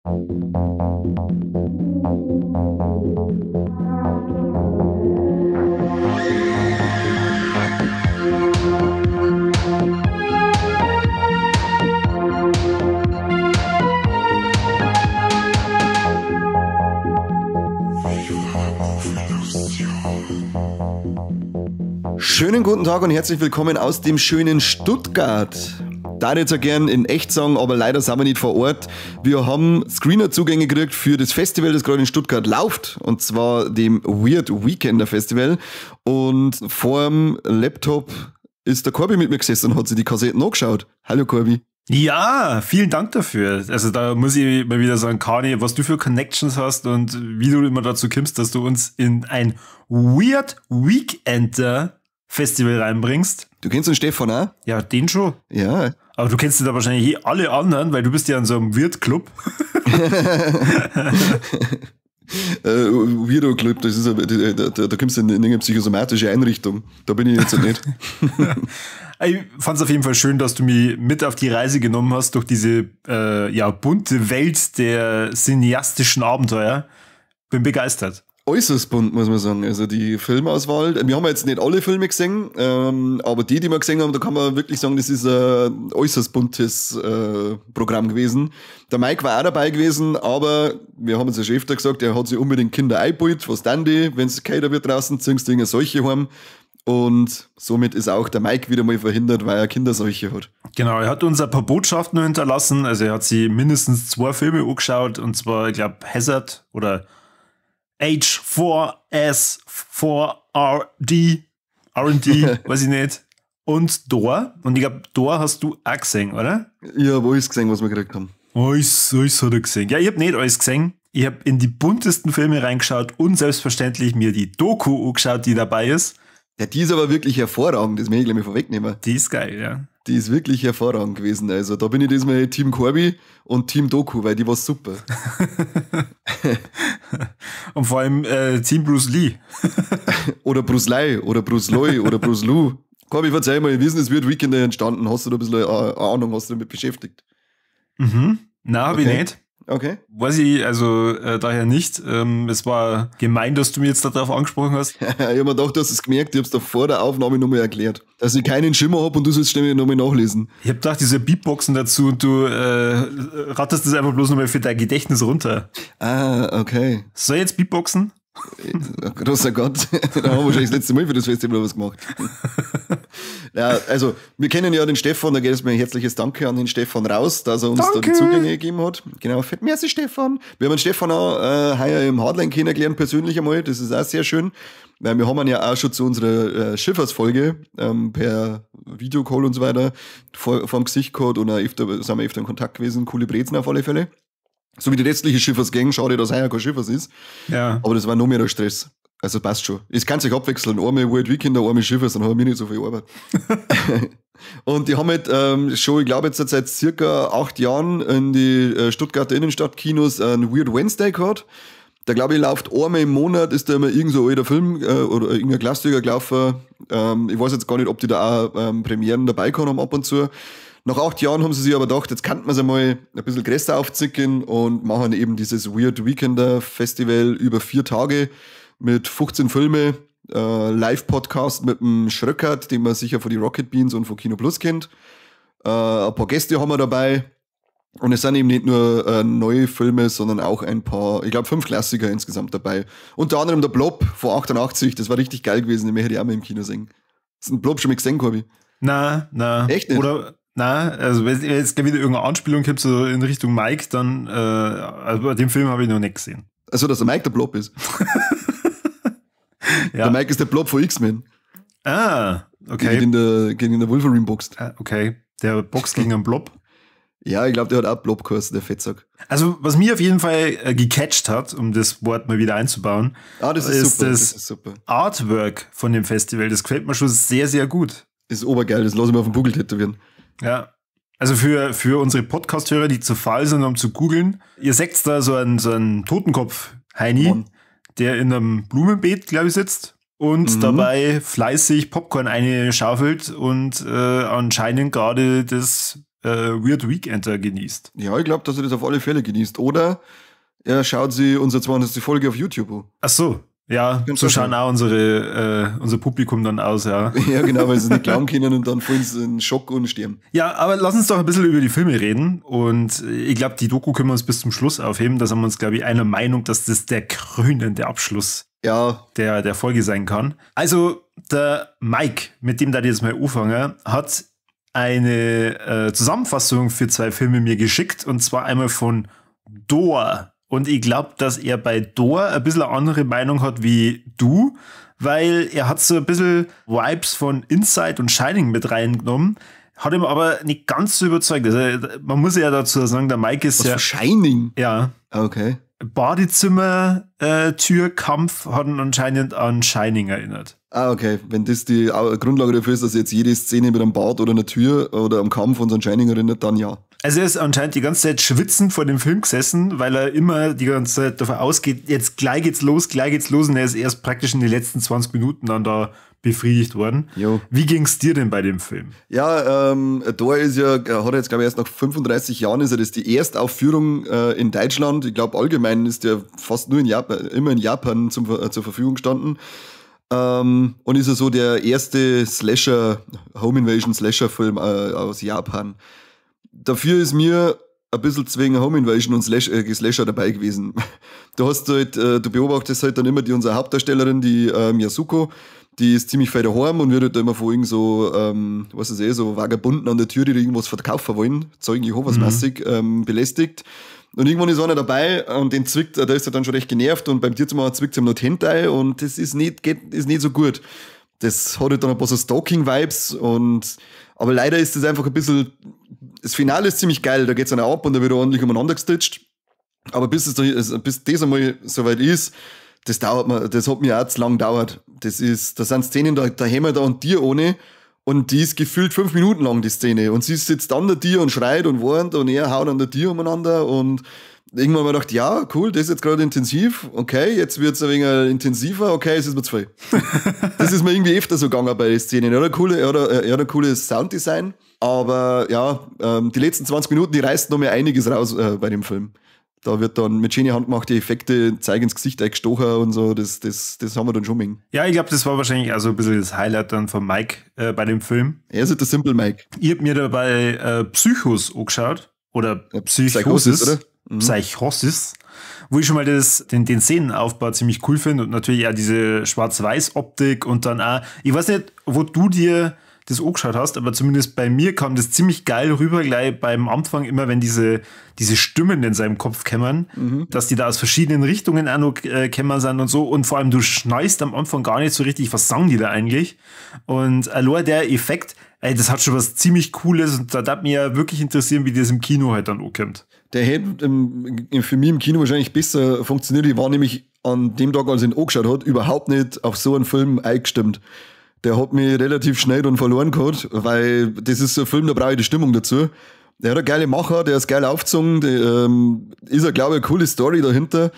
Schönen guten Tag und herzlich willkommen aus dem schönen Stuttgart. Da jetzt ja gern in echt sagen, aber leider sind wir nicht vor Ort. Wir haben Screener-Zugänge gekriegt für das Festival, das gerade in Stuttgart läuft. Und zwar dem Weird Weekender Festival. Und vorm Laptop ist der Corby mit mir gesessen und hat sich die Kassetten angeschaut. Hallo Corby. Ja, vielen Dank dafür. Also da muss ich mal wieder sagen, Kani, was du für Connections hast und wie du immer dazu kommst, dass du uns in ein Weird Weekender Festival reinbringst. Du kennst den Stefan auch? Ja, den schon. Ja. Aber du kennst da wahrscheinlich alle anderen, weil du bist ja in so einem Weird-Club. Weirdo-Club, das ist da kommst du in eine psychosomatische Einrichtung. Da bin ich jetzt nicht. Ich fand es auf jeden Fall schön, dass du mich mit auf die Reise genommen hast durch diese bunte Welt der cineastischen Abenteuer. Bin begeistert. Äußerst bunt, muss man sagen. Also die Filmauswahl, wir haben jetzt nicht alle Filme gesehen, aber die wir gesehen haben, da kann man wirklich sagen, das ist ein äußerst buntes Programm gewesen. Der Mike war auch dabei gewesen, aber wir haben uns ja schon öfter gesagt, er hat sich unbedingt Kinder eingebaut. Was dann die, wenn es kälter wird draußen, ziehst du eine Seuche heim. Und somit ist auch der Mike wieder mal verhindert, weil er Kinderseuche hat. Genau, er hat uns ein paar Botschaften hinterlassen. Also er hat sich mindestens 2 Filme angeschaut, und zwar, ich glaube, Hazard oder H4S4RD, weiß ich nicht. Und Thor. Und ich glaube, Thor hast du auch gesehen, oder? Ich habe alles gesehen, was wir gekriegt haben. Alles hat er gesehen. Ja, ich habe nicht alles gesehen. Ich habe in die buntesten Filme reingeschaut und selbstverständlich mir die Doku angeschaut, die dabei ist. Ja, die ist aber wirklich hervorragend, das möchte ich gleich mal vorwegnehmen. Die ist geil, ja. Die ist wirklich hervorragend gewesen. Also da bin ich diesmal Team Corby und Team Doku, weil die war super. Und vor allem Team Bruce Lee. Oder Bruce Lee oder Bruce Lee oder Bruce Lou. Corby, verzeih mal, wie ist denn das Weird Weekender entstanden? Hast du da ein bisschen eine Ahnung, hast du damit beschäftigt? Mhm. Nein, habe ich nicht. Okay. Weiß ich also daher nicht. Es war gemein, dass du mir jetzt darauf angesprochen hast. Ich habe mir gedacht, du hast es gemerkt, ich habe es da vor der Aufnahme nochmal erklärt. Dass ich keinen Schimmer habe und du sollst schnell nochmal nachlesen. Ich habe gedacht, diese Beatboxen dazu und du ratterst das einfach bloß nochmal für dein Gedächtnis runter. Ah, okay. Soll ich jetzt Beatboxen? Großer Gott, da haben wir wahrscheinlich das letzte Mal für das Festival was gemacht. Ja, also, wir kennen ja den Stefan, da geht es mir ein herzliches Danke an den Stefan raus, dass er uns da die Zugänge gegeben hat. Genau, fett merci Stefan. Wir haben den Stefan auch heuer im Hardline kennengelernt, persönlich einmal, das ist auch sehr schön. Weil wir haben ihn ja auch schon zu unserer Schiffersfolge per Videocall und so weiter vor dem Gesicht gehabt und auch sind wir öfter in Kontakt gewesen, coole Brezen auf alle Fälle. So wie die restliche Schiffersgang, schade, dass heuer kein Schiffers ist. Ja. Aber das war noch mehr der Stress. Also passt schon. Es kann sich abwechseln. Einmal World Weekender, einmal Schiffers, dann haben wir nicht so viel Arbeit. Und die haben halt schon, ich glaube jetzt seit circa 8 Jahren in die Stuttgarter Innenstadtkinos einen Weird Wednesday gehabt. Da glaube ich, läuft einmal im Monat, ist da immer irgend so ein alter Film oder irgendein Klassiker gelaufen. Ich weiß jetzt gar nicht, ob die da auch Premieren dabei haben ab und zu. Nach 8 Jahren haben sie sich aber gedacht, jetzt könnten wir es einmal ein bisschen größer aufzicken und machen eben dieses Weird Weekender Festival über 4 Tage mit 15 Filme, Live-Podcast mit dem Schröckert, den man sicher von die Rocket Beans und von Kino Plus kennt. Ein paar Gäste haben wir dabei und es sind eben nicht nur neue Filme, sondern auch ein paar, ich glaube 5 Klassiker insgesamt dabei. Unter anderem der Blob von 88, das war richtig geil gewesen, den möchte ich auch mal im Kino sehen. Hast du den Blob schon mal gesehen, Corby? Na. Echt nicht? Oder... Na, also wenn jetzt wieder irgendeine Anspielung gibt, so in Richtung Mike, dann, also bei dem Film habe ich noch nicht gesehen. Also, dass der Mike der Blob ist. Ja. Der Mike ist der Blob von X-Men. Ah, okay. Gegen der Wolverine boxt. Okay, der boxt gegen einen Blob. Ja, ich glaube, der hat auch Blob geheißen, der Fettsack. Also, was mir auf jeden Fall gecatcht hat, um das Wort mal wieder einzubauen, das ist super. Artwork von dem Festival. Das gefällt mir schon sehr, sehr gut. Das ist obergeil, das lasse ich mir auf den Buckel tätowieren. Ja, also für unsere Podcast-Hörer, die zu faul sind, um zu googeln, ihr seht da so einen Totenkopf-Heini, der in einem Blumenbeet, glaube ich, sitzt und dabei fleißig Popcorn einschaufelt und anscheinend gerade das Weird Weekender genießt. Ja, ich glaube, dass er das auf alle Fälle genießt. Oder er schaut sich unsere 200. Folge auf YouTube an. Ach so, ja, so schauen auch unser Publikum dann aus, ja. Ja, genau, weil sie nicht glauben können und dann fallen sie in Schock und sterben. Ja, aber lass uns doch ein bisschen über die Filme reden. Und ich glaube, die Doku können wir uns bis zum Schluss aufheben. Da sind wir uns, glaube ich, einer Meinung, dass das der krönende Abschluss der Folge sein kann. Also, der Mike, mit dem da jetzt mal anfangen, hat eine Zusammenfassung für 2 Filme mir geschickt. Und zwar einmal von Door. Und ich glaube, dass er bei Door ein bisschen eine andere Meinung hat wie du, weil er hat so ein bisschen Vibes von Inside und Shining mit reingenommen, hat ihm aber nicht ganz so überzeugt. Also man muss ja dazu sagen, der Mike ist ja... Shining? Ja. Okay. Badezimmer-Türkampf hat ihn anscheinend an Shining erinnert. Ah, okay. Wenn das die Grundlage dafür ist, dass jetzt jede Szene mit einem Bad oder einer Tür oder am Kampf von so einem Shining erinnert, dann ja. Also er ist anscheinend die ganze Zeit schwitzend vor dem Film gesessen, weil er immer die ganze Zeit davon ausgeht, jetzt gleich geht's los und er ist erst praktisch in den letzten 20 Minuten dann da befriedigt worden. Jo. Wie ging's dir denn bei dem Film? Ja, Door ist ja, hat jetzt glaube ich erst nach 35 Jahren ist das die Erstaufführung in Deutschland. Ich glaube allgemein ist der fast nur immer in Japan zur Verfügung gestanden. Und ist ja so der erste Home Invasion Slasher-Film aus Japan. Dafür ist mir ein bisschen zwingen Home Invasion und Slasher dabei gewesen. Du beobachtest halt dann immer unsere Hauptdarstellerin, die Yasuko, die ist ziemlich feit daheim und wird halt immer von irgend so, so Vagabunden an der Tür, die irgendwas verkaufen wollen, Zeugen Jehovas-mäßig, belästigt. Und irgendwann ist einer dabei und der ist er dann schon recht genervt und beim Tierzimmer zwickt es ihm noch die Hände und das ist nicht so gut. Das hat halt dann ein paar so Stalking-Vibes aber leider ist das einfach ein bisschen, das Finale ist ziemlich geil, da geht's dann ab und da wird er ordentlich umeinander gestitcht. Aber bis das einmal soweit ist, das hat mir auch zu lang gedauert. Da sind Szenen, da hämmert er an Tier ohne und die ist gefühlt 5 Minuten lang, die Szene. Und sie sitzt an der Tier und schreit und warnt und er haut an der Tier umeinander und irgendwann habe ich gedacht, ja, cool, das ist jetzt gerade intensiv, okay, jetzt wird es ein wenig intensiver, okay, es ist mir zu viel. Das ist mir irgendwie öfter so gegangen bei den Szenen. Er hat ein cooles Sounddesign, aber ja, die letzten 20 Minuten, die reißt noch mehr einiges raus bei dem Film. Da wird dann mit schönen handgemachte Effekte, zeigen ins Gesicht eingestochen und so, das haben wir dann schon mengen. Ja, ich glaube, das war wahrscheinlich auch so ein bisschen das Highlight dann von Mike bei dem Film. Er ist halt der Simple Mike. Ich hab mir dabei Psychos angeschaut, oder Psychosis, oder? Psychosis, wo ich schon mal den Szenenaufbau ziemlich cool finde und natürlich auch diese Schwarz-Weiß-Optik und dann auch, ich weiß nicht, wo du dir das angeschaut hast, aber zumindest bei mir kam das ziemlich geil rüber, gleich beim Anfang immer, wenn diese Stimmen in seinem Kopf kämmern, dass die da aus verschiedenen Richtungen auch noch kämmern sind und so und vor allem du schneist am Anfang gar nicht so richtig, was sagen die da eigentlich und allein der Effekt, das hat schon was ziemlich Cooles und da darf mich ja wirklich interessieren, wie das im Kino halt dann ankommt. Der hätte für mich im Kino wahrscheinlich besser funktioniert. Ich war nämlich an dem Tag, als ich ihn angeschaut hat, überhaupt nicht auf so einen Film eingestimmt. Der hat mich relativ schnell dann verloren gehabt, weil das ist so ein Film, da brauche ich die Stimmung dazu. Der hat eine geile Macher, der ist geil aufgezogen, ist ja, glaube ich, eine coole Story dahinter.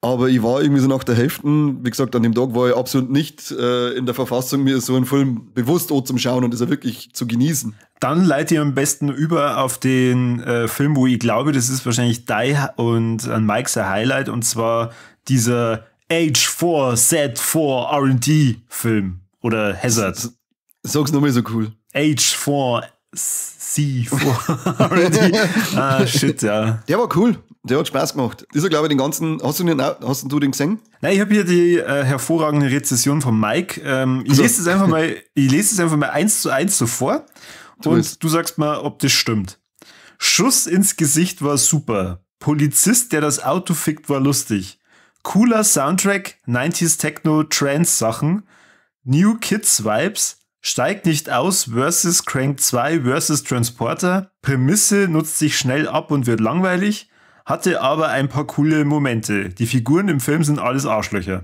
Aber ich war irgendwie so nach der Hälfte, wie gesagt, an dem Tag war ich absolut nicht in der Verfassung, mir so einen Film bewusst anzuschauen und das auch wirklich zu genießen. Dann leite ich am besten über auf den Film, wo ich glaube, das ist wahrscheinlich und an Mike's Highlight, und zwar dieser H4Z4 R&D-Film oder Hazard. Sag's nochmal so cool. H4C4 R&D. Ah, shit, ja. Der war cool. Der hat Spaß gemacht. Ist ja, glaube ich, den ganzen. Hast du den gesehen? Nein, ich habe hier die hervorragende Rezession von Mike. Ich lese es einfach mal 1:1 so vor. Und du sagst mal, ob das stimmt. Schuss ins Gesicht war super. Polizist, der das Auto fickt, war lustig. Cooler Soundtrack, 90s Techno, Trance Sachen. New Kids Vibes. Steigt nicht aus versus Crank 2 versus Transporter. Prämisse nutzt sich schnell ab und wird langweilig. Hatte aber ein paar coole Momente. Die Figuren im Film sind alles Arschlöcher.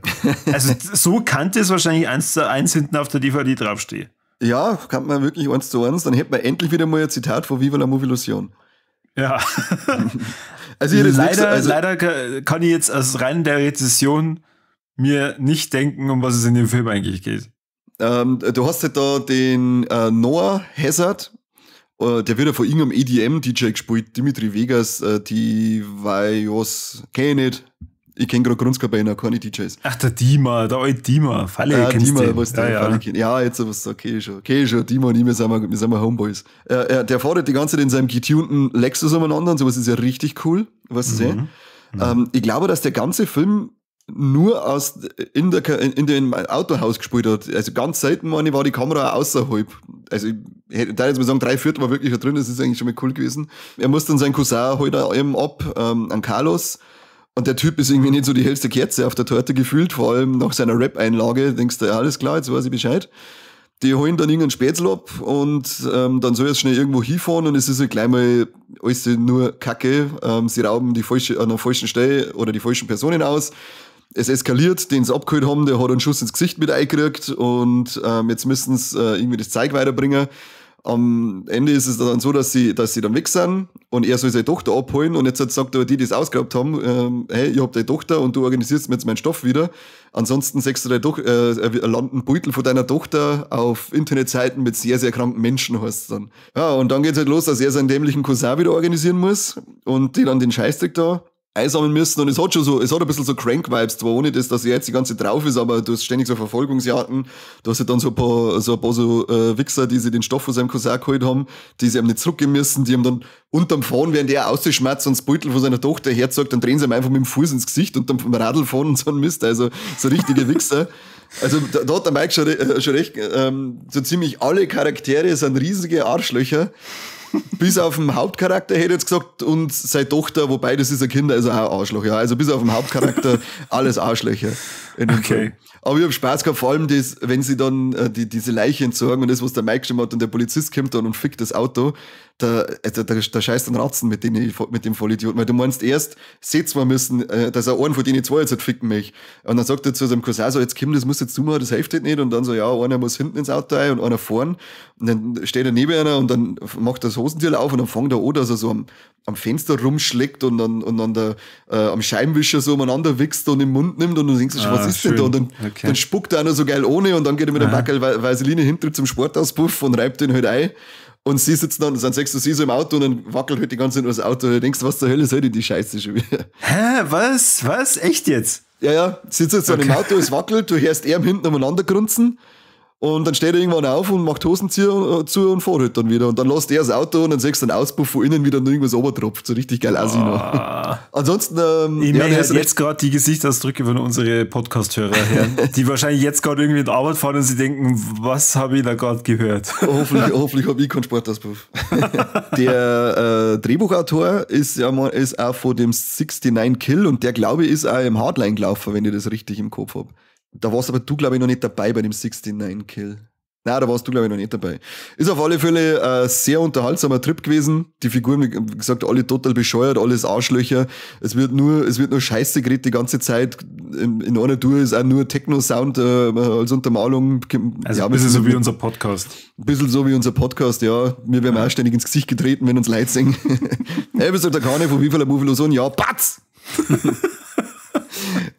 Also so kannte es wahrscheinlich 1:1 hinten auf der DVD draufstehen. Ja, kann man wirklich 1:1. Dann hätte man endlich wieder mal ein Zitat von Viva la Movilusion. Ja. Also leider kann ich jetzt aus rein der Rezession mir nicht denken, um was es in dem Film eigentlich geht. Du hast halt da den Noah Hazard Der wird ja von irgendeinem EDM-DJ gespielt, Dimitri Vegas, Divaios, kenn ich nicht. Ich kenne gerade Grundskabiner, keine DJs. Ach, der alte Dima, Falle, ja, kennst Dima, du. was der Falle kennt. Ja, jetzt was okay schon. Dima und ich, wir sind Homeboys. Der fährt die ganze Zeit in seinem getunten Lexus umeinander und sowas ist ja richtig cool, weißt du ich glaube, dass der ganze Film nur in dem Autohaus gespielt hat. Also ganz selten, meine, war die Kamera außerhalb. Also ich hätte jetzt mal sagen, 3/4 war wirklich da drin, das ist eigentlich schon mal cool gewesen. Er muss dann seinen Cousin halt eben ab, an Carlos. Und der Typ ist irgendwie nicht so die hellste Kerze auf der Torte gefühlt, vor allem nach seiner Rap-Einlage. Denkst du, ja, alles klar, jetzt weiß ich Bescheid. Die holen dann irgendeinen Spätzl ab und dann soll er schnell irgendwo hinfahren und es ist halt gleich mal alles nur Kacke. Sie rauben an der falschen Stelle oder die falschen Personen aus. Es eskaliert, den sie abgeholt haben, der hat einen Schuss ins Gesicht mit eingekriegt und jetzt müssen sie irgendwie das Zeug weiterbringen. Am Ende ist es dann so, dass sie dann weg sind und er soll seine Tochter abholen und jetzt sagt er, die das ausgeraubt haben, hey, ich hab deine Tochter und du organisierst mir jetzt meinen Stoff wieder. Ansonsten sagst du landen Beutel von deiner Tochter auf Internetseiten mit sehr, sehr kranken Menschen, heißt es dann. Ja, und dann geht's halt los, dass er seinen dämlichen Cousin wieder organisieren muss und die dann den Scheißdreck da einsammeln müssen und es hat ein bisschen so Crank-Vibes, zwar ohne das, dass er jetzt die ganze Zeit drauf ist, aber du hast ständig so Verfolgungsjagden, du hast halt dann so ein paar Wichser, die sich den Stoff von seinem Cousin geholt haben, die sie ihm nicht zurückgeben müssen, die ihm dann unterm Fahren, während er ausschmerzt und das Beutel von seiner Tochter herzagt, dann drehen sie ihm einfach mit dem Fuß ins Gesicht und dann vom Radl fahren und so ein Mist, also so richtige Wichser. Also da hat der Mike schon recht, so ziemlich alle Charaktere sind riesige Arschlöcher. Bis auf den Hauptcharakter hätte ich jetzt gesagt und seine Tochter, wobei das ist ein Kind, also auch Arschloch, ja. Also bis auf den Hauptcharakter alles Arschlöcher. Okay. Aber ich habe Spaß gehabt, vor allem das, wenn sie dann diese Leiche entsorgen und das, was der Mike schon hat und der Polizist kommt dann und fickt das Auto, da scheißt dann Ratzen mit dem Vollidioten. Weil du meinst erst, seht's mal müssen, dass er einen von denen zwei jetzt halt ficken möchte. Und dann sagt er zu seinem Cousin so, jetzt Kim, das muss jetzt du machen, das hilft halt nicht. Und dann so, ja, einer muss hinten ins Auto rein und einer vorn. Und dann steht er neben einer und dann macht er das Hosentür auf und dann fängt er an, dass er so am Fenster rumschlägt und dann am Scheibenwischer so umeinander wächst und im Mund nimmt und du denkst, was ist schön. denn da? Und dann spuckt er einer so geil ohne und dann geht er mit dem Backel Vaseline hinter zum Sportauspuff und reibt den halt ein. Und sie sitzen dann sagst du sie so im Auto und dann wackelt halt die ganze Zeit nur das Auto. Und du denkst, was zur Hölle soll die Scheiße schon wieder? Hä? Was? Echt jetzt? Ja, sitzt jetzt dann im Auto, es wackelt, du hörst ihm hinten umeinander grunzen. Und dann steht er irgendwann auf und macht Hosenzieher zu und fährt halt dann wieder. Und dann lässt er das Auto und dann siehst du einen Auspuff von innen wieder und irgendwas obertropft. So richtig geil aussehen. Ansonsten, ich merke jetzt gerade die Gesichtsausdrücke von unseren Podcast-Hörer her, die wahrscheinlich jetzt gerade irgendwie in die Arbeit fahren und sie denken, was habe ich da gerade gehört? Hoffentlich habe ich keinen Sportauspuff. Der Drehbuchautor ist auch von dem 69 Kill und der, glaube ich, ist auch im Hardline gelaufen, wenn ich das richtig im Kopf habe. Da warst aber du, glaube ich, noch nicht dabei bei dem 69 Kill. Nein, da warst du, glaube ich, noch nicht dabei. Ist auf alle Fälle ein sehr unterhaltsamer Trip gewesen. Die Figuren, wie gesagt, alle total bescheuert, alles Arschlöcher. Es wird nur Scheiße geredet die ganze Zeit. In einer Tour ist auch nur Techno-Sound als Untermalung. Also ein bisschen so wie unser Podcast. Ein bisschen so wie unser Podcast, ja. Wir werden auch ständig ins Gesicht getreten, wenn uns Leute singen. Hey, bist du der Kane von wie viel so ein Ja, Batz!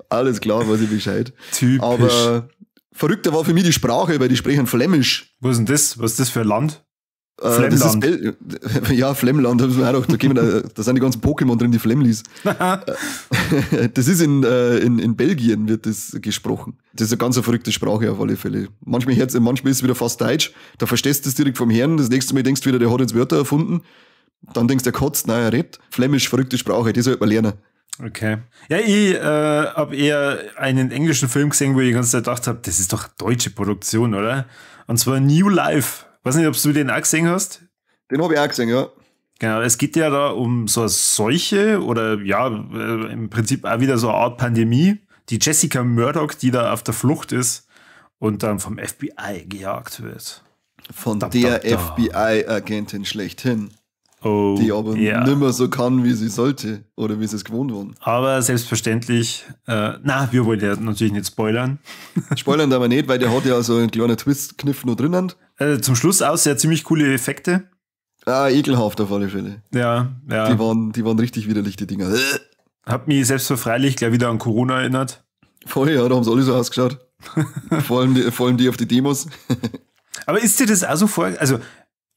Alles klar, weiß ich Bescheid. Typisch. Aber verrückter war für mich die Sprache, weil die sprechen Flämisch. Was ist denn das? Was ist das für ein Land? Flemmland. Ja, Flemmland. Da sind die ganzen Pokémon drin, die Flemlis. Das ist in Belgien wird das gesprochen. Das ist eine ganz verrückte Sprache auf alle Fälle. Manchmal ist es wieder fast Deutsch. Da verstehst du es direkt vom Herrn. Das nächste Mal denkst du wieder, der hat jetzt Wörter erfunden. Dann denkst du, der kotzt, nein, er redet. Flämisch, verrückte Sprache, die sollte man lernen. Okay. Ja, ich habe eher einen englischen Film gesehen, wo ich die ganze Zeit gedacht habe, das ist doch deutsche Produktion, oder? Und zwar New Life. Weiß nicht, ob du den auch gesehen hast? Den habe ich auch gesehen, ja. Genau, es geht ja da um so eine Seuche oder ja, im Prinzip auch wieder so eine Art Pandemie. Die Jessica Murdoch, die da auf der Flucht ist und dann vom FBI gejagt wird. Von der FBI-Agentin schlechthin. Oh, die aber nimmer so kann, wie sie sollte oder wie sie es gewohnt waren. Aber selbstverständlich, wir wollen ja natürlich nicht spoilern. Spoilern aber nicht, weil der hat ja so einen kleinen Twist-Kniff noch drinnen. Zum Schluss auch sehr ziemlich coole Effekte. Ekelhaft auf alle Fälle. Ja. Die waren richtig widerlich, die Dinger. Hat mich selbstverfreilich gleich wieder an Corona erinnert. Voll, ja, da haben sie alle so ausgeschaut. vor allem die auf die Demos. Aber ist dir das auch so vor... Also,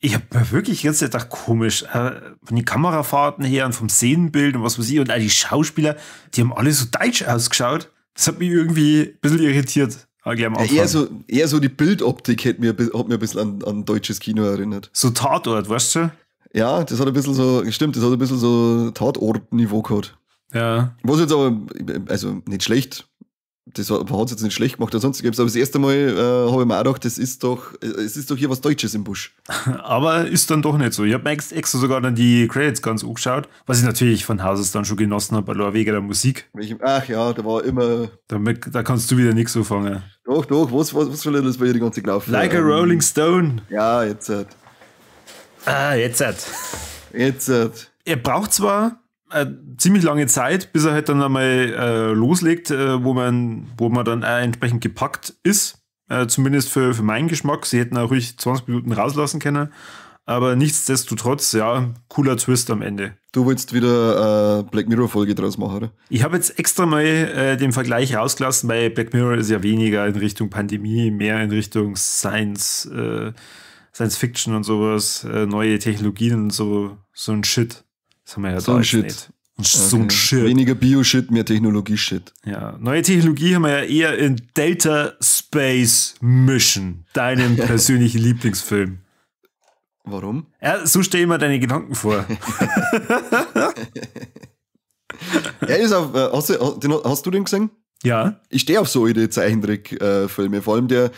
Ich habe mir wirklich ganz gedacht, komisch, von den Kamerafahrten her und vom Szenenbild und was weiß ich, und all die Schauspieler, die haben alle so deutsch ausgeschaut. Das hat mich irgendwie ein bisschen irritiert. Eher so die Bildoptik hat mir ein bisschen an deutsches Kino erinnert. So Tatort, weißt du? Ja, das hat ein bisschen so, stimmt, das hat ein bisschen so Tatort-Niveau gehabt. Ja. Was jetzt aber, also nicht schlecht, das hat es jetzt nicht schlecht gemacht oder sonstiges, aber das erste Mal habe ich mir auch gedacht, es ist doch hier was Deutsches im Busch. Aber ist dann doch nicht so. Ich habe mir extra sogar dann die Credits ganz angeschaut, was ich natürlich von Haus aus dann schon genossen habe, bei wegen der Musik. Ach ja, da war immer... Da kannst du wieder nichts so fangen. Doch, was soll das bei dir die ganze gelaufen? Like a Rolling Stone. Ja, jetzt. Jetzt. Er braucht zwar ziemlich lange Zeit, bis er halt dann einmal loslegt, wo man dann auch entsprechend gepackt ist. Zumindest für meinen Geschmack. Sie hätten auch ruhig 20 Minuten rauslassen können. Aber nichtsdestotrotz, ja, cooler Twist am Ende. Du willst wieder Black Mirror-Folge draus machen, oder? Ich habe jetzt extra mal den Vergleich rausgelassen, weil Black Mirror ist ja weniger in Richtung Pandemie, mehr in Richtung Science Fiction und sowas, neue Technologien und so ein Shit. Das haben wir ja so da ein jetzt Shit. nicht. Und so ein Shit. Weniger Bio-Shit, mehr Technologie-Shit. Ja, neue Technologie haben wir ja eher in Delta Space Mission, deinem persönlichen Lieblingsfilm. Warum? Ja, so stell ich mir deine Gedanken vor. Er ist auf, hast du den gesehen? Ja. Ich stehe auf so alte Zeichentrickfilme. Vor allem der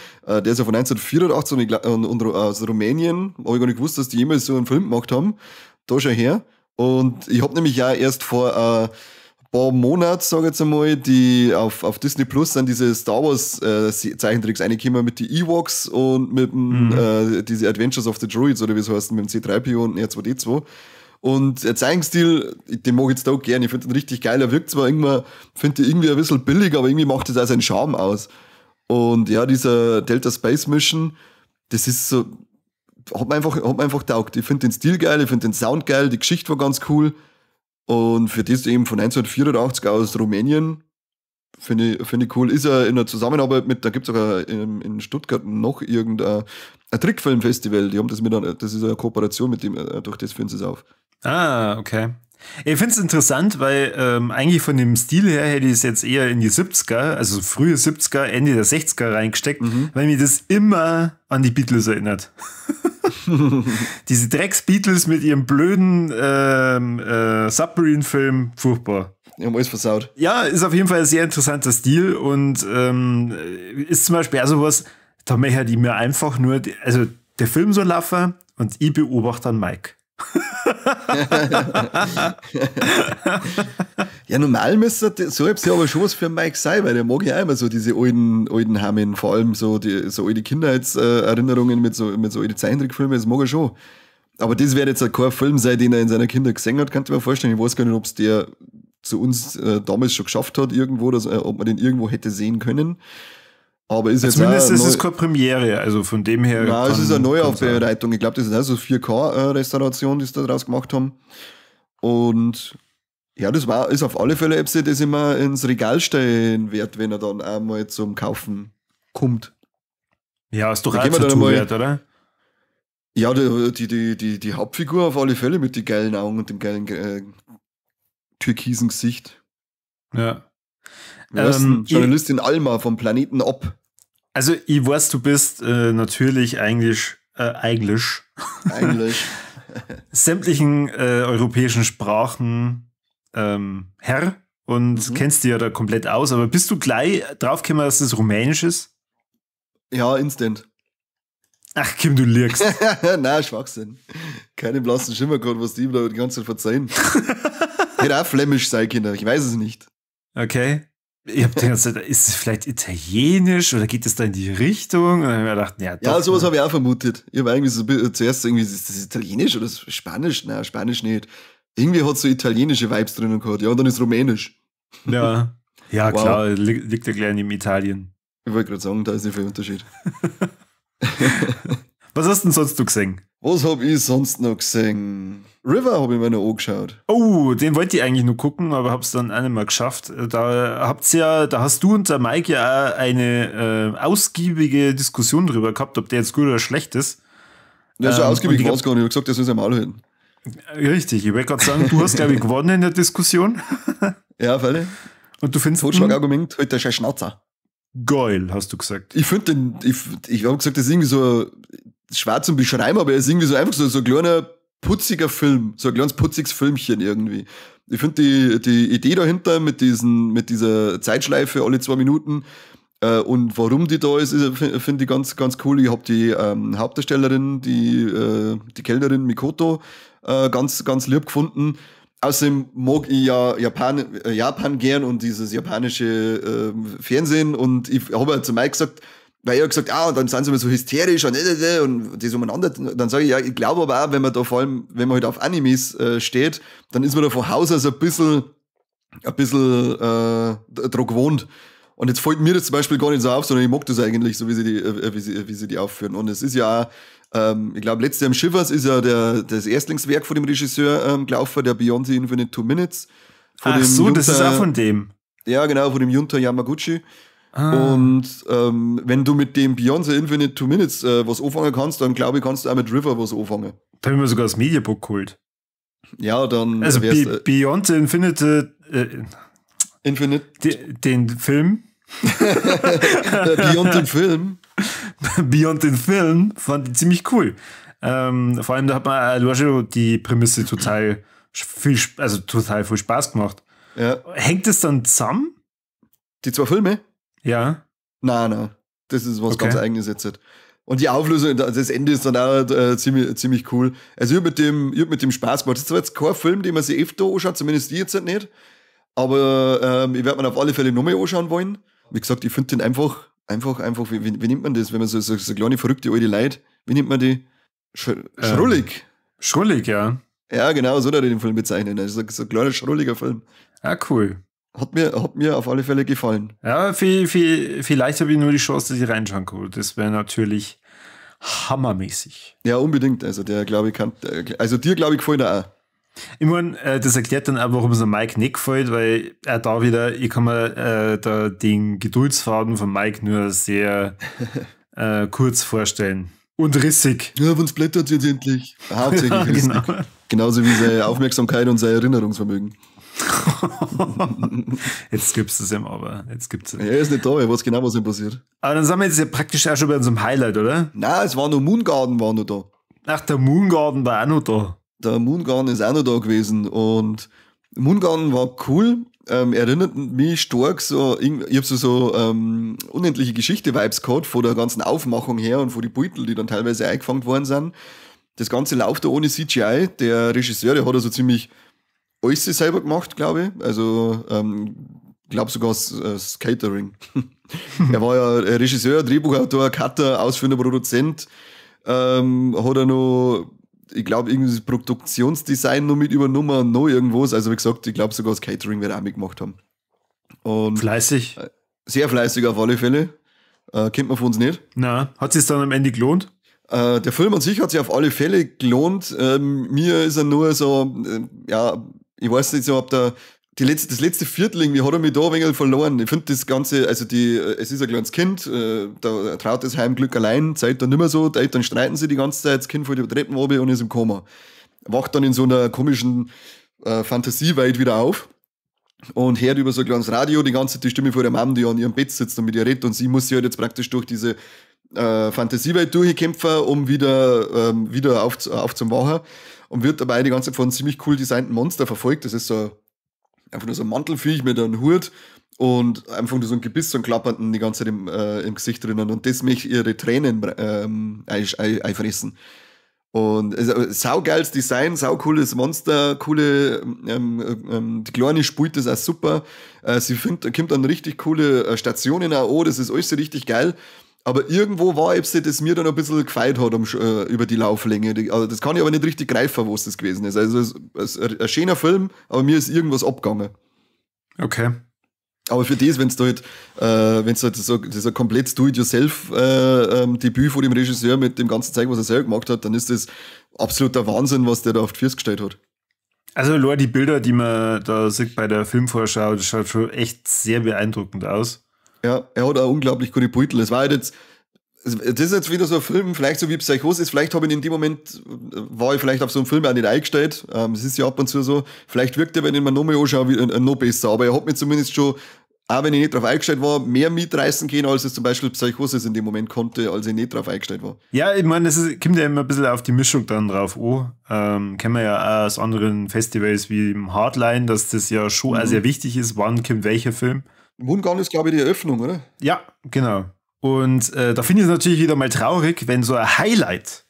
ist ja von 1984 und aus Rumänien. Habe ich gar nicht gewusst, dass die jemals so einen Film gemacht haben. Da schon her. Und ich habe nämlich ja erst vor ein paar Monaten, sage ich jetzt einmal, die auf Disney Plus sind diese Star Wars Zeichentricks reingekommen mit den Ewoks und mit diese Adventures of the Droids oder wie es heißt, mit dem C3PO und R2D2. Und der Zeichenstil, den mag ich jetzt auch gerne. Ich finde den richtig geil. Er wirkt zwar irgendwie ein bisschen billig, aber irgendwie macht das auch seinen Charme aus. Und ja, dieser Delta Space Mission, das ist so, hat mir einfach taugt. Ich finde den Stil geil, ich finde den Sound geil, die Geschichte war ganz cool. Und für das eben von 1984 aus Rumänien, finde ich cool. Ist ja in der Zusammenarbeit mit, da gibt es sogar in Stuttgart noch irgendein Trickfilmfestival. Die haben das ist eine Kooperation mit dem, durch das führen sie es auf. Ah, okay. Ich finde es interessant, weil eigentlich von dem Stil her hätte ich es jetzt eher in die 70er, also frühe 70er, Ende der 60er reingesteckt, weil mir das immer an die Beatles erinnert. Diese Drecks-Beatles mit ihrem blöden Submarine-Film, furchtbar. Die haben alles versaut. Ja, ist auf jeden Fall ein sehr interessanter Stil und ist zum Beispiel auch sowas, da möchte ich mir einfach nur, also der Film soll laufen und ich beobachte dann Mike. Ja, normal müsste so etwas ja aber schon was für Mike sein, weil der mag ja auch immer so diese alten Hamen, vor allem so alte Kindheitserinnerungen mit so alten Zeichentrickfilmen, das mag er schon. Aber das wäre jetzt kein Film sein, den er in seiner Kinder gesehen hat, kann ich mir vorstellen. Ich weiß gar nicht, ob es der zu uns damals schon geschafft hat irgendwo, ob man den irgendwo hätte sehen können. Aber ist jetzt zumindest ist es keine Premiere, also von dem her. Nein, es ist eine Neuaufbereitung. Ich glaube, das ist auch so 4K-Restauration, die sie da draus gemacht haben. Und ja, ist auf alle Fälle etwas, das immer ins Regal stellen wird, wenn er dann einmal zum Kaufen kommt. Ja, ist doch auch Tattoo wert, oder? Ja, die Hauptfigur auf alle Fälle mit den geilen Augen und dem geilen türkisen Gesicht. Ja. Journalistin Alma vom Planeten Ob. Also, ich weiß, du bist natürlich eigentlich sämtlichen europäischen Sprachen Herr und kennst dich ja da komplett aus, aber bist du gleich draufgekommen, dass das Rumänisch ist? Ja, instant. Ach, Kim, du lügst. Nein, Schwachsinn. Keine blassen Schimmer gehabt, was die ihm da die ganze Zeit verzeihen. Hätte auch flämisch sein können, ich weiß es nicht. Okay. Ich hab die ganze Zeit, ist es vielleicht Italienisch oder geht es da in die Richtung? Und dann habe ich mir gedacht, ja, doch. Ja, sowas habe ich auch vermutet. Ich habe irgendwie so zuerst irgendwie, ist das Italienisch oder Spanisch? Nein, Spanisch nicht. Irgendwie hat es so italienische Vibes drinnen gehabt. Ja, und dann ist Rumänisch. Ja, wow. Klar, liegt ja gleich in Italien. Ich wollte gerade sagen, da ist nicht viel Unterschied. Was hast denn sonst du gesehen? Was habe ich sonst noch gesehen? River habe ich mir noch angeschaut. Oh, den wollte ich eigentlich nur gucken, aber hab's dann auch nicht mehr geschafft. Da hast du und der Mike ja auch eine ausgiebige Diskussion drüber gehabt, ob der jetzt gut oder schlecht ist. Ja, so ausgiebig war es gar nicht. Ich habe gesagt, das ist einmal halten. Richtig, ich wollte gerade sagen, du hast, glaube ich, gewonnen in der Diskussion. Ja, Fälle. Und du findest Totschlagargument, halt der scheiß Schnauzer. Geil, hast du gesagt. Ich finde den, ich habe gesagt, das ist irgendwie so schwer zum Beschreiben, aber er ist irgendwie so einfach so ein kleiner, putziger Film, so ein kleines putziges Filmchen irgendwie. Ich finde die Idee dahinter mit dieser Zeitschleife alle 2 Minuten und warum die da ist, finde ich ganz, ganz cool. Ich habe die Hauptdarstellerin, die Kellnerin Mikoto, ganz, ganz lieb gefunden. Außerdem mag ich ja Japan gern und dieses japanische Fernsehen und ich habe ja zu Mike gesagt, weil er gesagt, dann sind sie immer so hysterisch und das umeinander. Dann sage ich, ja, ich glaube aber auch, wenn man da vor allem, wenn man halt auf Animes steht, dann ist man da von Haus aus ein bisschen dran gewohnt. Und jetzt fällt mir das zum Beispiel gar nicht so auf, sondern ich mag das eigentlich, so wie sie die aufführen. Und es ist ja auch, ich glaube, letztes Jahr im Shivers ist ja das Erstlingswerk von dem Regisseur gelaufen, der Beyond the Infinite 2 Minutes. Ach so, das ist auch von dem. Ja, genau, von dem Junta Yamaguchi. Und wenn du mit dem Beyond the Infinite 2 Minutes was anfangen kannst, dann glaube ich, kannst du auch mit River was anfangen. Da habe ich mir sogar das Mediabook geholt. Ja, dann also Beyond the Infinite den Film Beyond den Film Beyond den Film fand ich ziemlich cool. Vor allem, da hat man die Prämisse total viel Spaß gemacht. Ja. Hängt es dann zusammen? Die 2 Filme? Ja. Nein. Das ist was ganz Eigenes jetzt. Und die Auflösung, das Ende ist dann auch ziemlich cool. Also ich hab mit dem Spaß gemacht. Das ist zwar jetzt kein Film, den man sich öfter anschaut, zumindest die jetzt nicht. Aber ich werde mir auf alle Fälle nochmal anschauen wollen. Wie gesagt, ich finde den einfach, wie nennt man das, wenn man so kleine verrückte alte Leute, wie nennt man die? Schrullig. Schrullig, ja. Ja, genau, so hat er den Film bezeichnet. Also so ein kleiner, schrulliger Film. Ja, cool. Hat mir auf alle Fälle gefallen. Ja, vielleicht habe ich nur die Chance, dass ich reinschauen kann. Das wäre natürlich hammermäßig. Ja, unbedingt. Also dir, glaube ich, gefällt er auch. Ich meine, das erklärt dann auch, warum es Mike nicht gefällt, weil er da wieder, ich kann mir da den Geduldsfaden von Mike nur sehr kurz vorstellen. Und rissig. Ja, wenn's blättert jetzt endlich. Hauptsächlich rissig. Genau. Genauso wie seine Aufmerksamkeit und sein Erinnerungsvermögen. Jetzt gibt's es ihm aber. Er ist nicht da, er weiß genau, was ihm passiert. Aber dann sind wir jetzt ja praktisch auch schon bei unserem Highlight, oder? Nein, es war noch Moongarden war noch da. Ach, der Moongarden war auch noch da. Der Moongarden ist auch noch da gewesen und Moongarden war cool. Erinnert mich stark so, ich habe so unendliche Geschichte-Vibes gehabt, von der ganzen Aufmachung her und von die Beutel, die dann teilweise eingefangen worden sind. Das Ganze läuft da ohne CGI. Der Regisseur, der hat also ziemlich alles selber gemacht, glaube ich. Also, glaube sogar das Catering. Er war ja Regisseur, Drehbuchautor, Cutter, ausführender Produzent. Hat er noch, ich glaube, irgendwie das Produktionsdesign noch mit übernommen und noch irgendwas. Also, wie gesagt, ich glaube sogar das Catering wird er auch mitgemacht haben. Und fleißig. Sehr fleißig auf alle Fälle. Kennt man von uns nicht. Na, hat es dann am Ende gelohnt? Der Film an sich hat sich auf alle Fälle gelohnt. Mir ist er nur so, ich weiß nicht so, ob das letzte Viertel irgendwie hat er mich da ein wenig verloren. Ich finde das Ganze, also es ist ein kleines Kind, da traut das Heimglück allein, Zeit dann nicht mehr so, die Eltern streiten sie die ganze Zeit, das Kind fällt über die Treppen runter und ist im Koma. Wacht dann in so einer komischen Fantasiewelt wieder auf und hört über so ein kleines Radio die ganze Zeit die Stimme von der Mom, die an ihrem Bett sitzt und mit ihr redet und sie muss sich halt jetzt praktisch durch diese Fantasiewelt durchkämpfen, um wieder aufzuwachen und wird dabei die ganze Zeit von einem ziemlich cool designten Monster verfolgt. Das ist so einfach nur so ein Mantelviech mit einem Hut und einfach nur so ein Gebiss, so ein Klappernden die ganze Zeit im Gesicht drinnen und das möchte ihre Tränen einfressen. Und saugeiles Design, saucooles Monster, die Kleine spielt das auch super. Sie kommt an richtig coole Stationen auch an, das ist alles so richtig geil. Aber irgendwo war es, das mir dann ein bisschen gefeit hat über die Lauflänge. Also das kann ich aber nicht richtig greifen, was das gewesen ist. Also es ist ein schöner Film, aber mir ist irgendwas abgegangen. Okay. Aber für das, wenn es halt so das ein komplettes Do-it-yourself-Debüt von dem Regisseur mit dem ganzen Zeug, was er selber gemacht hat, dann ist das absoluter Wahnsinn, was der da auf die Füße gestellt hat. Also nur die Bilder, die man da sieht bei der Filmvorschau, das schaut schon echt sehr beeindruckend aus. Ja, er hat auch unglaublich gute Beutel. Es war halt jetzt das ist jetzt wieder so ein Film, vielleicht so wie Psychosis, vielleicht habe ich in dem Moment, war ich vielleicht auf so einen Film auch nicht eingestellt, es ist ja ab und zu so, vielleicht wirkt er, wenn ich mir nochmal anschaue, noch besser, aber er hat mir zumindest schon, auch wenn ich nicht drauf eingestellt war, mehr mitreißen können, als es zum Beispiel Psychosis in dem Moment konnte, als ich nicht drauf eingestellt war. Ja, ich meine, kommt ja immer ein bisschen auf die Mischung dann drauf an. Kennen wir ja auch aus anderen Festivals wie im Hardline, dass das ja schon auch sehr wichtig ist, wann kommt welcher Film. Wundgarn ist, glaube ich, die Eröffnung, oder? Ja, genau. Und da finde ich es natürlich wieder mal traurig, wenn so ein Highlight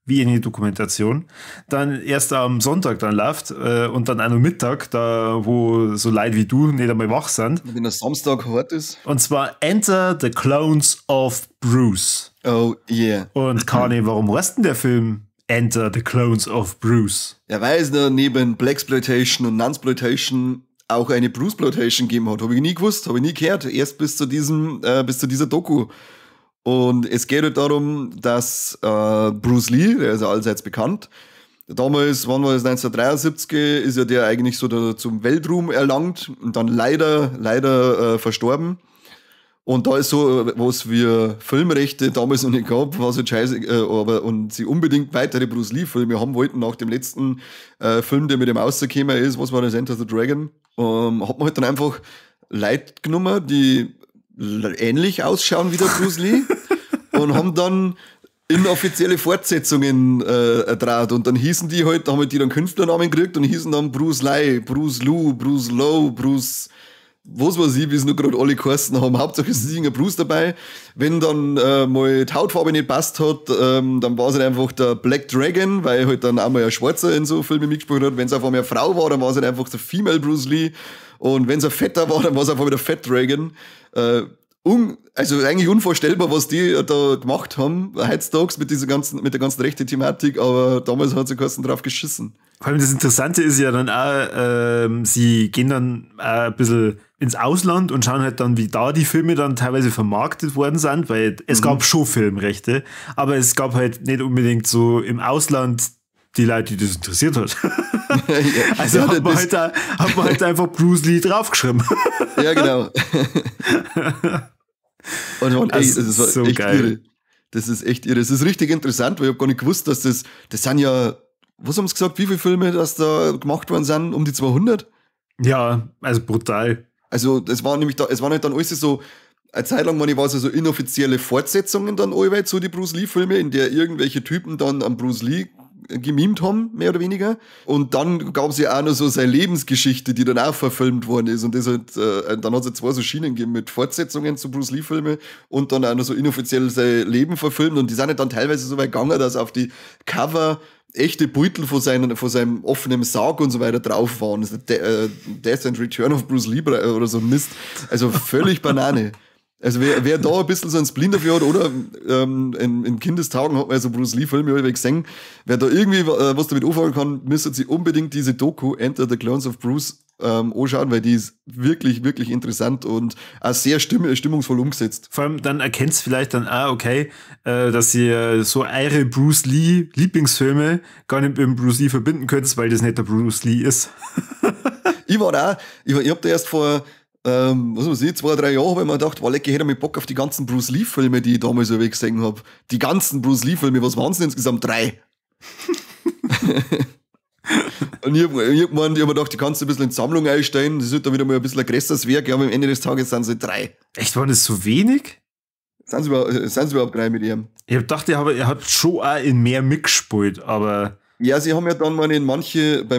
wie eine Dokumentation dann erst am Sonntag dann läuft und dann auch noch Mittag, da wo so Leute wie du nicht einmal wach sind. Wenn der Samstag hart ist. Und zwar Enter the Clones of Bruce. Oh yeah. Und Kani, warum heißt denn der Film Enter the Clones of Bruce? Ja, weil es da neben Blaxploitation und Nunsploitation auch eine Bruceploitation gegeben hat. Habe ich nie gewusst, habe ich nie gehört. Erst bis zu dieser Doku. Und es geht halt darum, dass Bruce Lee, der ist ja allseits bekannt, damals, wann war das, 1973, ist ja der eigentlich so zum Weltruhm erlangt und dann leider verstorben. Und da ist so, was wir Filmrechte damals noch nicht gab, was halt scheiße, und sie unbedingt weitere Bruce Lee-Filme haben wollten nach dem letzten Film, der mit dem rausgekommen ist, was war das, Enter the Dragon, hat man halt dann einfach Leute genommen, die ähnlich ausschauen wie der Bruce Lee und haben dann inoffizielle Fortsetzungen draht und dann hießen die halt, haben halt die dann Künstlernamen gekriegt und hießen dann Bruce Lee, Bruce Lou, Bruce Lowe, Bruce was weiß ich, wie es nur gerade alle geheißen haben. Hauptsache es ist irgendein Bruce dabei. Wenn dann mal die Hautfarbe nicht passt hat, dann war es halt einfach der Black Dragon, weil halt dann auch mal ein Schwarzer in so Filmen mitgespielt hat. Wenn es einfach mal eine Frau war, dann war es halt einfach der Female Bruce Lee. Und wenn es ein Fetter war, dann war es einfach wieder Fat Dragon. Also eigentlich unvorstellbar, was die da gemacht haben, heutzutage mit der ganzen rechten Thematik, aber damals hat sie Kosten drauf geschissen. Vor allem das Interessante ist ja dann auch, sie gehen dann auch ein bisschen ins Ausland und schauen halt dann, wie da die Filme dann teilweise vermarktet worden sind, weil es gab schon Filmrechte, aber es gab halt nicht unbedingt so im Ausland die Leute, die das interessiert hat. Also ja, hat man halt einfach Bruce Lee draufgeschrieben. Ja, genau. Und das war so echt geil. Irre. Das ist echt irre. Das ist richtig interessant, weil ich habe gar nicht gewusst, dass das sind ja, was haben sie gesagt, wie viele Filme das da gemacht worden sind? Um die 200? Ja, also brutal. Also es waren halt dann alles so, eine Zeit lang war es so inoffizielle Fortsetzungen dann allweil zu die Bruce Lee-Filme, in der irgendwelche Typen dann an Bruce Lee gemimt haben, mehr oder weniger. Und dann gab es ja auch noch so seine Lebensgeschichte, die dann auch verfilmt worden ist. Und das halt, dann hat es zwei so Schienen gegeben mit Fortsetzungen zu Bruce Lee-Filmen und dann auch noch so inoffiziell sein Leben verfilmt. Und die sind halt dann teilweise so weit gegangen, dass auf die Cover echte Beutel von seinem offenen Sarg und so weiter drauf waren. Also Death and Return of Bruce Lee oder so Mist. Also völlig Banane. Also wer da ein bisschen so ein Spleen dafür hat oder in Kindestagen hat man so Bruce Lee-Filme gesehen, wer da irgendwie was damit anfangen kann, müsste sich unbedingt diese Doku Enter the Clones of Bruce anschauen, weil die ist wirklich, wirklich interessant und auch sehr stimmungsvoll umgesetzt. Vor allem dann erkennt's vielleicht dann okay, dass ihr so eure Bruce Lee Lieblingsfilme gar nicht mit dem Bruce Lee verbinden könnt, weil das nicht der Bruce Lee ist. Ich hab da erst vor 2-3 Jahre habe ich mir gedacht, ich hätte mit Bock auf die ganzen Bruce Lee-Filme, die ich damals so gesehen habe. Die ganzen Bruce Lee-Filme, was waren es denn insgesamt? 3. Und ich hab mir gedacht, die kannst du ein bisschen in die Sammlung einstellen, das wird dann wieder mal ein bisschen ein größeres Werk, aber am Ende des Tages sind es 3. Echt, waren das so wenig? Sind sie überhaupt 3 mit ihm? Ich hab gedacht, ihr habt schon auch in mehr mitgespielt, aber... Ja, sie haben ja dann mal bei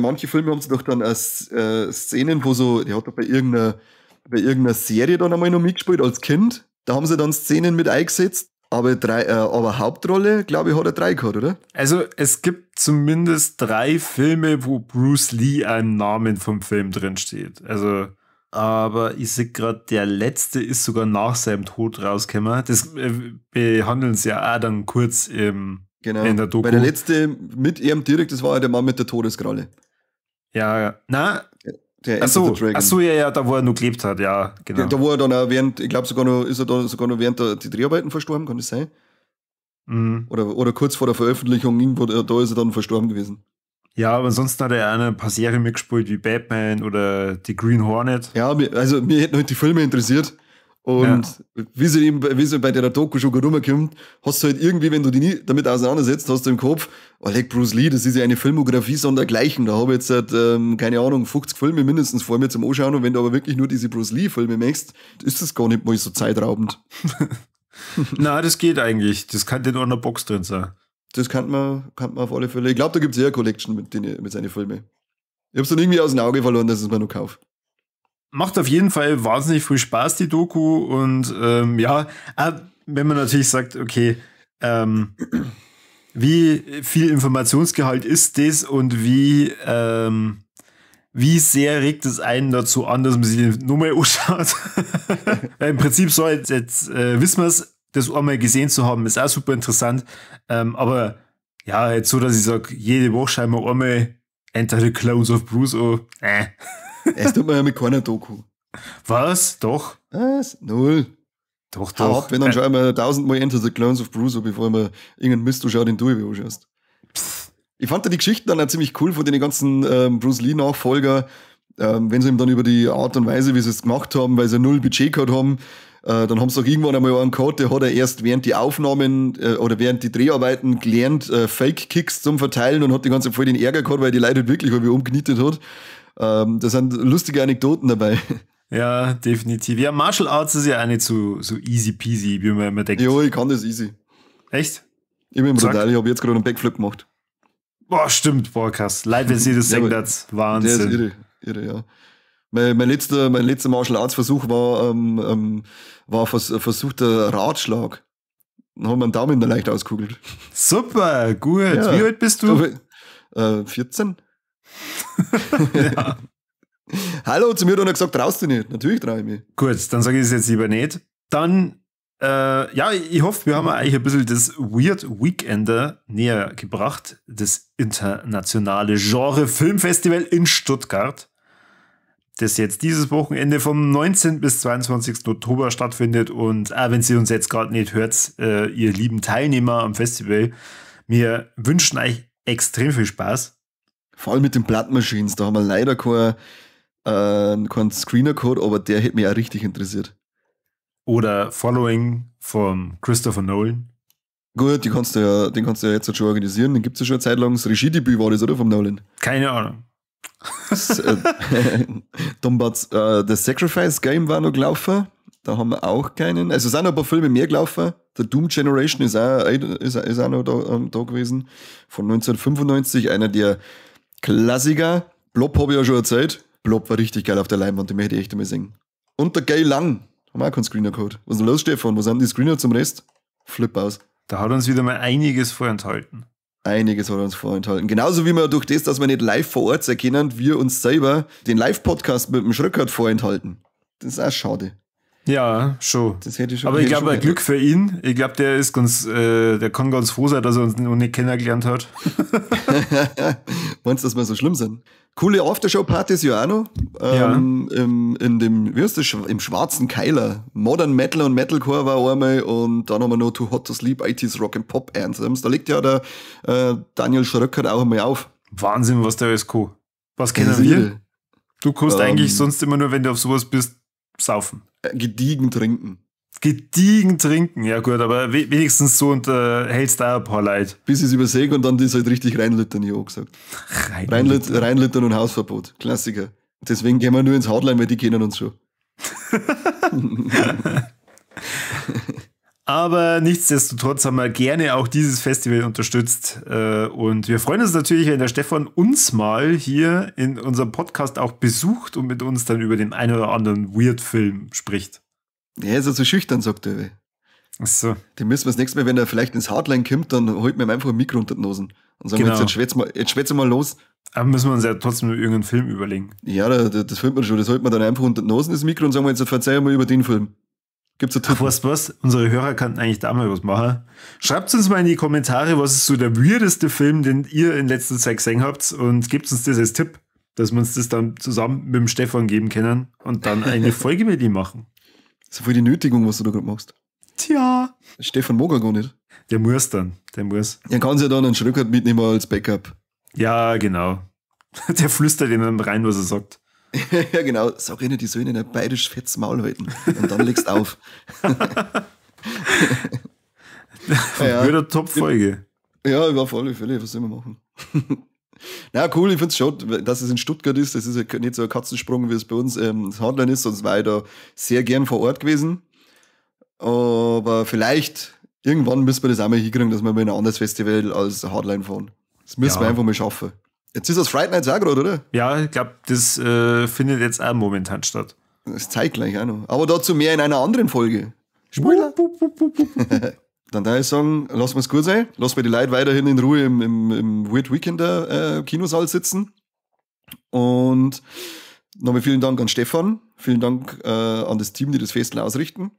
manchen Filmen haben sie doch dann Szenen, wo so, die hat doch bei irgendeiner Serie dann einmal noch mitgespielt als Kind. Da haben sie dann Szenen mit eingesetzt. Aber Hauptrolle, glaube ich, hat er 3 gehabt, oder? Also es gibt zumindest 3 Filme, wo Bruce Lee im Namen vom Film drin steht. Also, aber ich sehe gerade, der letzte ist sogar nach seinem Tod rausgekommen. Das behandeln sie ja auch dann kurz in der Doku. Bei der letzte mit ihm direkt, das war ja der Mann mit der Todeskralle. Ja. Na, Achso, ja, da wo er noch gelebt hat, ja, genau. Da wo er dann auch ich glaube sogar noch während die Dreharbeiten verstorben, kann das sein? Mhm. Oder kurz vor der Veröffentlichung, irgendwo, da ist er dann verstorben gewesen. Ja, aber ansonsten hat er auch ein paar Serien mitgespielt, wie Batman oder die Green Hornet. Ja, also mir hätten halt die Filme interessiert Und wie sie bei der Doku schon rumkommt, hast du halt irgendwie, wenn du dich nie damit auseinandersetzt, hast du im Kopf, Bruce Lee, das ist ja eine Filmografie sondergleichen. Da habe ich jetzt keine Ahnung, 50 Filme mindestens vor mir zum Anschauen. Und wenn du aber wirklich nur diese Bruce Lee-Filme machst, ist das gar nicht mal so zeitraubend. Na, das geht eigentlich. Das kann in einer Box drin sein. Das kann man auf alle Fälle. Ich glaube, da gibt es eher eine Collection mit seinen Filmen. Ich habe es dann irgendwie aus dem Auge verloren, dass ich es mir noch kaufe. Macht auf jeden Fall wahnsinnig viel Spaß, die Doku. Und wenn man natürlich sagt, okay, wie viel Informationsgehalt ist das und wie sehr regt es einen dazu an, dass man sich die Nummer anschaut? Im Prinzip so, jetzt wissen wir es, das einmal gesehen zu haben, ist auch super interessant. Aber ja, jetzt so, dass ich sage, jede Woche schauen wir einmal Enter the Clones of Bruce an. Es tut man ja mit keiner Doku. Was? Doch? Was? Null. Doch. Wenn dann schauen wir 1000-mal Enter the Clones of Bruce an, bevor wir irgendeinen Mist du den du anschaust. Ich fand da die Geschichten dann auch ziemlich cool von den ganzen Bruce Lee-Nachfolger, wenn sie ihm dann über die Art und Weise, wie sie es gemacht haben, weil sie null Budget gehabt haben, dann haben sie auch irgendwann einmal einen gehabt, der hat er erst während die Aufnahmen oder während die Dreharbeiten gelernt, Fake-Kicks zum Verteilen und hat die ganze Zeit voll den Ärger gehabt, weil die Leute halt wirklich umgenietet hat. Da sind lustige Anekdoten dabei. Ja, definitiv. Ja, Martial Arts ist ja auch nicht so easy peasy, wie man immer denkt. Ja, ich kann das easy. Echt? Ich bin brutal, ich habe jetzt gerade einen Backflip gemacht. Boah, stimmt, boah, krass. Leid, wenn sie das sagen, das Wahnsinn. Der ist irre, ja. Mein letzter Martial Arts Versuch war versuchter Ratschlag. Dann haben wir einen Daumen da leicht ausgekugelt. Super, gut. Ja. Wie alt bist du? 14. Ja. Hallo, zu mir hat einer gesagt, traust du nicht. Natürlich traue ich mich. Gut, dann sage ich es jetzt lieber nicht. Dann, ich hoffe, wir haben euch ein bisschen das Weird Weekender näher gebracht. Das internationale Genre-Filmfestival in Stuttgart, das jetzt dieses Wochenende vom 19. bis 22. Oktober stattfindet. Und wenn Sie uns jetzt gerade nicht hört, ihr lieben Teilnehmer am Festival, wir wünschen euch extrem viel Spaß. Vor allem mit den Blood Machines, da haben wir leider keinen Screener gehabt, aber der hätte mich auch richtig interessiert. Oder Following von Christopher Nolan. Gut, den kannst du ja jetzt schon organisieren, den gibt es ja schon eine Zeit lang. Das Regiedebüt war das, oder? Vom Nolan. Keine Ahnung. The Sacrifice Game war noch gelaufen. Da haben wir auch keinen. Also es sind noch ein paar Filme mehr gelaufen. Der Doom Generation ist auch noch da gewesen. Von 1995, einer der Klassiker. Blob habe ich ja schon erzählt. Blob war richtig geil auf der Leinwand, den möchte ich echt einmal singen. Und der Gay Lang. Haben wir auch keinen Screener gehabt. Was ist denn los, Stefan? Was haben die Screener zum Rest? Flip aus. Da hat uns wieder mal einiges vorenthalten. Einiges hat uns vorenthalten. Genauso wie wir durch das, dass wir nicht live vor Ort sein können, wir uns selber den Live-Podcast mit dem Schröckert vorenthalten. Das ist auch schade. Ja, schon. Das hätte ich schon. Aber ich glaube, Glück für ihn. Ich glaube, der kann ganz froh sein, dass er uns noch nicht kennengelernt hat. Meinst du, dass wir so schlimm sind? Coole Aftershow-Partys ja auch noch. Im schwarzen Keiler. Modern Metal und Metalcore war einmal und dann haben wir noch Too Hot to Sleep, 80s Rock and Pop Anthems. Da legt ja der Daniel Schröckert auch einmal auf. Wahnsinn, was der alles kann. Was kennen wir? Du kannst eigentlich sonst immer nur, wenn du auf sowas bist, saufen. Gediegen trinken. Gediegen trinken, ja gut, aber wenigstens so hältst da ein paar Leute. Bis ich es übersäge und dann das halt richtig reinlittern, ich auch gesagt. Reinlittern und Hausverbot. Klassiker. Deswegen gehen wir nur ins Hardline, weil die kennen uns schon. Aber nichtsdestotrotz haben wir gerne auch dieses Festival unterstützt. Und wir freuen uns natürlich, wenn der Stefan uns mal hier in unserem Podcast auch besucht und mit uns dann über den einen oder anderen Weird-Film spricht. Der ist ja so schüchtern, sagt er. Ach so. Den müssen wir das nächste Mal, wenn er vielleicht ins Hardline kommt, dann holt man ihm einfach ein Mikro unter die Nosen. Und sagen genau. Jetzt schwätz mal los. Aber müssen wir uns ja trotzdem irgendeinen Film überlegen. Ja, das filmt man schon. Das holt man dann einfach unter die Nosen, das Mikro, und sagen wir jetzt, verzeih mal über den Film. Gibt's einen Tipp? Ach, weißt du was? Unsere Hörer könnten eigentlich da mal was machen. Schreibt uns mal in die Kommentare, was ist so der weirdeste Film, den ihr in letzter Zeit gesehen habt, und gebt uns das als Tipp, dass wir uns das dann zusammen mit dem Stefan geben können und dann eine Folge mit ihm machen. So voll die Nötigung, was du da gerade machst. Tja. Stefan mag er gar nicht. Der muss dann. Der muss. Er kann sich ja dann einen Schröckert mitnehmen als Backup. Ja, genau. Der flüstert ihnen rein, was er sagt. Ja, genau. Sag ihnen, die sollen ein bayerisch fettes Maul halten. Und dann legst du auf. Wieder Top-Folge. Ja, auf alle Fälle. Was soll man machen? Na cool, ich finde es schon, dass es in Stuttgart ist. Das ist ja nicht so ein Katzensprung, wie es bei uns das Hardline ist. Sonst war ich da sehr gern vor Ort gewesen. Aber vielleicht irgendwann müssen wir das auch mal hinkriegen, dass wir mal in ein anderes Festival als Hardline fahren. Das müssen wir einfach mal schaffen. Jetzt ist das Fright Nights auch gerade, oder? Ja, ich glaube, das findet jetzt auch momentan statt. Das zeigt gleich auch noch. Aber dazu mehr in einer anderen Folge. Spoiler! Dann darf ich sagen, lassen wir es gut sein. Lassen wir die Leute weiterhin in Ruhe im Weird Weekender Kinosaal sitzen. Und nochmal vielen Dank an Stefan. Vielen Dank an das Team, die das Festival ausrichten.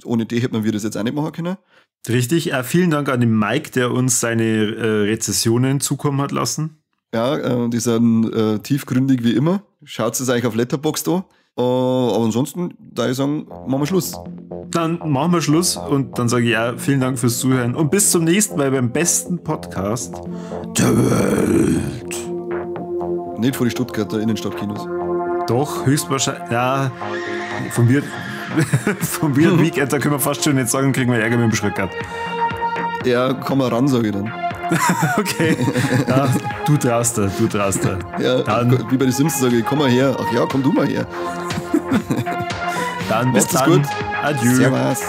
Ohne die hätten wir das jetzt auch nicht machen können. Richtig. Vielen Dank an den Mike, der uns seine Rezessionen zukommen hat lassen. Ja, die sind tiefgründig wie immer. Schaut es euch auf Letterboxd an. Aber ansonsten, da ich sagen, machen wir Schluss. Dann machen wir Schluss und dann sage ich ja, vielen Dank fürs Zuhören und bis zum nächsten Mal beim besten Podcast der Welt. Nicht vor die Stuttgarter Innenstadtkinos. Doch, höchstwahrscheinlich, ja, vom Weird Weekend, da können wir fast schon nicht sagen, kriegen wir Ärger mit dem Schröckert. Ja, komm mal ran, sage ich dann. Okay, ja, du traust da. Ja, dann, wie bei den Simpsons sage ich, komm mal her. Ach ja, komm du mal her. Dann bis dann. Gut. Adieu. Servus.